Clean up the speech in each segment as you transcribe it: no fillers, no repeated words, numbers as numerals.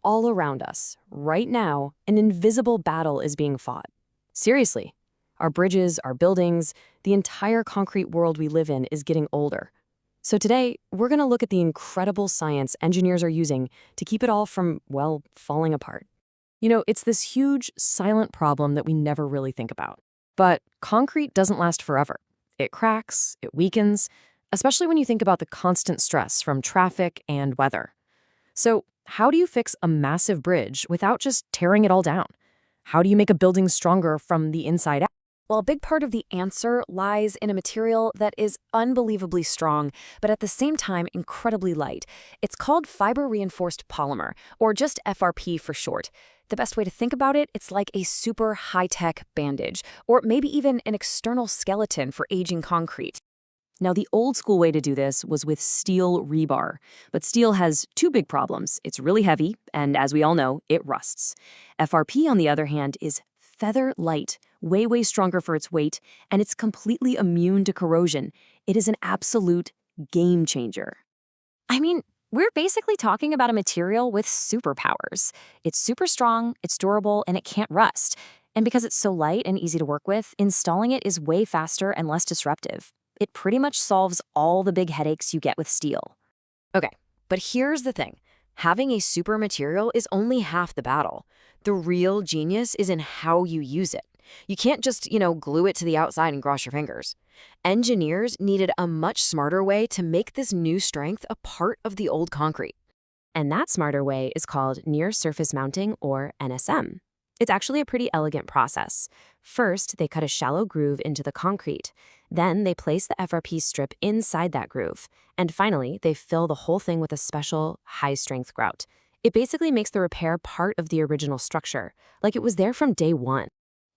All around us, right now, an invisible battle is being fought. Seriously, our bridges, our buildings, the entire concrete world we live in is getting older. So today, we're going to look at the incredible science engineers are using to keep it all from, well, falling apart. It's this huge, silent problem that we never really think about. But concrete doesn't last forever. It cracks, it weakens, especially when you think about the constant stress from traffic and weather. So, how do you fix a massive bridge without just tearing it all down? How do you make a building stronger from the inside out? Well, a big part of the answer lies in a material that is unbelievably strong, but at the same time incredibly light. It's called fiber-reinforced polymer, or just FRP for short. The best way to think about it, it's like a super high-tech bandage, or maybe even an external skeleton for aging concrete. Now, the old school way to do this was with steel rebar. But steel has two big problems. It's really heavy, and as we all know, it rusts. FRP, on the other hand, is feather light, way stronger for its weight, and it's completely immune to corrosion. It is an absolute game changer. I mean, we're basically talking about a material with superpowers. It's super strong, it's durable, and it can't rust. And because it's so light and easy to work with, installing it is way faster and less disruptive. It pretty much solves all the big headaches you get with steel. Okay, but here's the thing. Having a super material is only half the battle. The real genius is in how you use it. You can't just, glue it to the outside and cross your fingers. Engineers needed a much smarter way to make this new strength a part of the old concrete. And that smarter way is called near-surface mounting, or NSM. It's actually a pretty elegant process. First, they cut a shallow groove into the concrete. Then they place the FRP strip inside that groove. And finally, they fill the whole thing with a special high-strength grout. It basically makes the repair part of the original structure, like it was there from day one.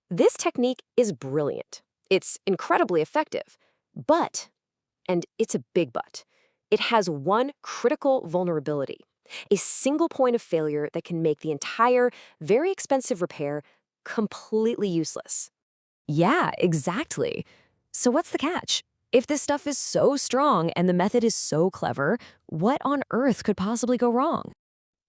This technique is brilliant. It's incredibly effective. But, and it's a big but, it has one critical vulnerability. A single point of failure that can make the entire, very expensive repair completely useless. Yeah, exactly. So what's the catch? If this stuff is so strong and the method is so clever, what on earth could possibly go wrong?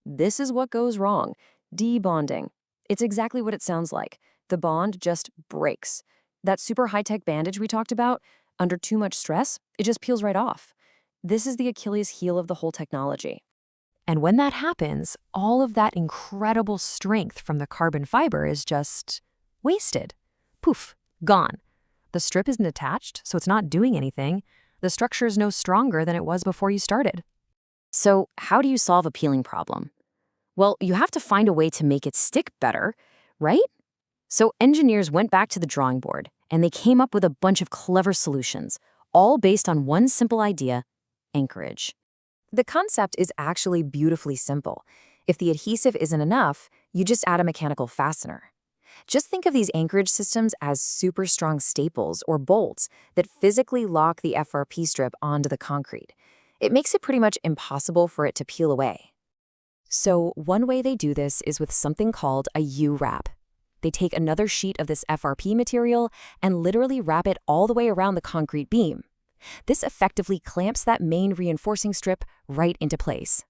This is what goes wrong. Debonding. It's exactly what it sounds like. The bond just breaks. That super high-tech bandage we talked about, under too much stress, it just peels right off. This is the Achilles heel of the whole technology. And when that happens, all of that incredible strength from the carbon fiber is just wasted. Poof, gone. The strip isn't attached, so it's not doing anything. The structure is no stronger than it was before you started. So how do you solve a peeling problem? Well, you have to find a way to make it stick better, right? So engineers went back to the drawing board, and they came up with a bunch of clever solutions, all based on one simple idea: anchorage. The concept is actually beautifully simple. If the adhesive isn't enough, you just add a mechanical fastener. Just think of these anchorage systems as super strong staples or bolts that physically lock the FRP strip onto the concrete. It makes it pretty much impossible for it to peel away. So one way they do this is with something called a U-wrap. They take another sheet of this FRP material and literally wrap it all the way around the concrete beam. This effectively clamps that main reinforcing strip right into place.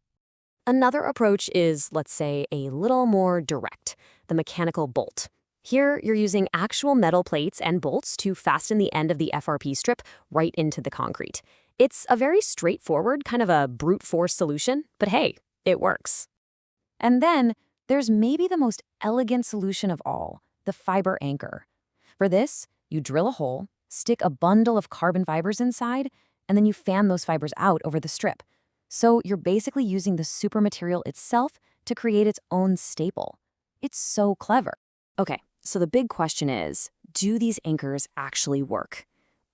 Another approach is, let's say, a little more direct: the mechanical bolt. Here, you're using actual metal plates and bolts to fasten the end of the FRP strip right into the concrete. It's a very straightforward, kind of a brute force solution, but hey, it works. And then there's maybe the most elegant solution of all: the fiber anchor. For this, you drill a hole, stick a bundle of carbon fibers inside, and then you fan those fibers out over the strip. So you're basically using the super material itself to create its own staple. It's so clever. Okay, so the big question is, do these anchors actually work?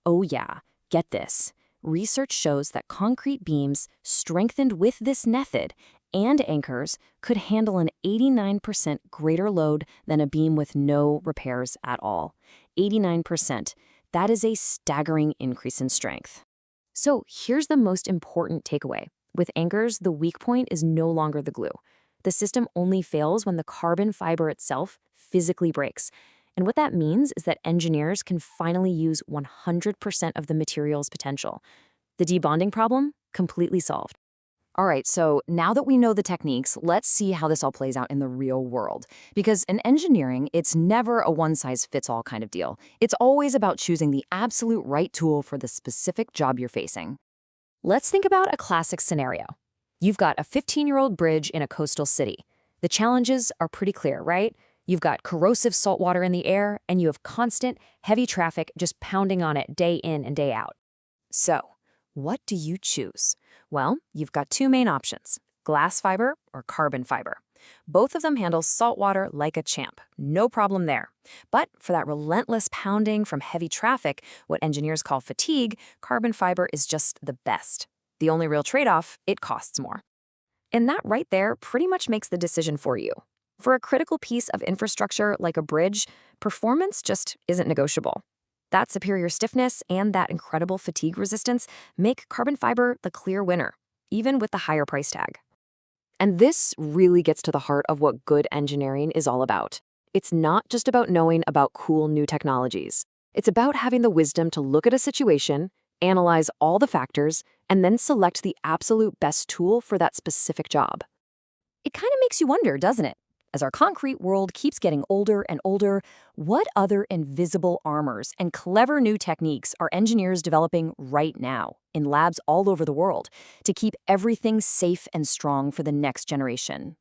Oh yeah, get this. Research shows that concrete beams strengthened with this method and anchors could handle an 89% greater load than a beam with no repairs at all. 89%. That is a staggering increase in strength. So here's the most important takeaway. With anchors, the weak point is no longer the glue. The system only fails when the carbon fiber itself physically breaks. And what that means is that engineers can finally use 100% of the material's potential. The debonding problem, completely solved. All right, so now that we know the techniques, let's see how this all plays out in the real world. Because in engineering, it's never a one-size-fits-all kind of deal. It's always about choosing the absolute right tool for the specific job you're facing. Let's think about a classic scenario. You've got a 15-year-old bridge in a coastal city. The challenges are pretty clear, right? You've got corrosive saltwater in the air, and you have constant, heavy traffic just pounding on it day in and day out. So, what do you choose? Well, you've got two main options, glass fiber or carbon fiber. Both of them handle saltwater like a champ, no problem there. But for that relentless pounding from heavy traffic, what engineers call fatigue, carbon fiber is just the best. The only real trade-off, it costs more. And that right there pretty much makes the decision for you. For a critical piece of infrastructure like a bridge, performance just isn't negotiable. That superior stiffness and that incredible fatigue resistance make carbon fiber the clear winner, even with the higher price tag. And this really gets to the heart of what good engineering is all about. It's not just about knowing about cool new technologies. It's about having the wisdom to look at a situation, analyze all the factors, and then select the absolute best tool for that specific job. It kind of makes you wonder, doesn't it? As our concrete world keeps getting older and older, what other invisible armors and clever new techniques are engineers developing right now in labs all over the world to keep everything safe and strong for the next generation?